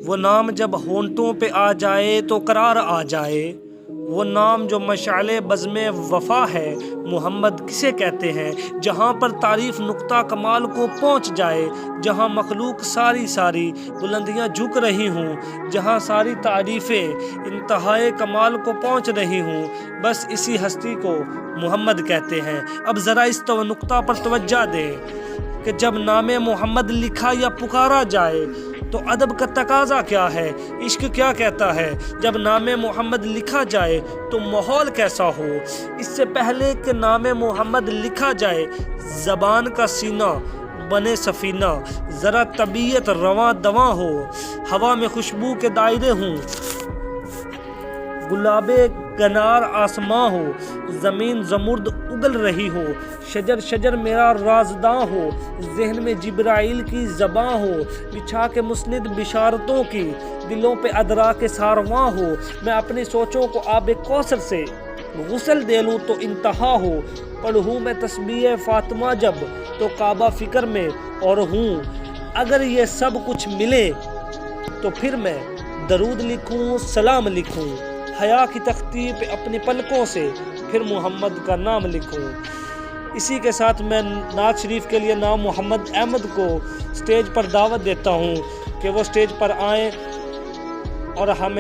وہ نام جب ہونٹوں پہ آ جائے تو قرار آ جائے، وہ نام جو مشعل بزم وفا ہے، محمد کسے کہتے ہیں؟ جہاں پر تعریف نقطہ کمال کو پہنچ جائے، جہاں مخلوق ساری بلندیاں جھک رہی ہوں، جہاں ساری تعریفیں انتہائے کمال کو پہنچ رہی ہوں، بس اسی ہستی کو محمد کہتے ہیں۔ اب ذرا اس نقطہ پر توجہ دیں کہ جب نام محمد لکھا یا پکارا جائے تو ادب کا تقاضا کیا ہے، عشق کیا کہتا ہے؟ جب نام محمد لکھا جائے تو ماحول کیسا ہو؟ اس سے پہلے کہ نام محمد لکھا جائے، زبان کا سینہ بنے سفینہ، ذرا طبیعت رواں دواں ہو، ہوا میں خوشبو کے دائرے ہوں، گلاب کنار آسماں ہو، زمین زمرد اگل رہی ہو، شجر میرا رازداں ہو، ذہن میں جبرائیل کی زباں ہو، بچھا کے مسند بشارتوں کی، دلوں پہ ادراک سارواں ہو، میں اپنی سوچوں کو آب کوثر سے غسل دے لوں تو انتہا ہو، پڑھوں میں تسبیح فاطمہ جب تو کعبہ فکر میں اور ہوں، اگر یہ سب کچھ ملے تو پھر میں درود لکھوں، سلام لکھوں، حیا کی تختی پہ اپنی پلکوں سے پھر محمد کا نام لکھوں۔ اسی کے ساتھ میں نعت شریف کے لیے نام محمد احمد کو سٹیج پر دعوت دیتا ہوں کہ وہ سٹیج پر آئیں اور ہمیں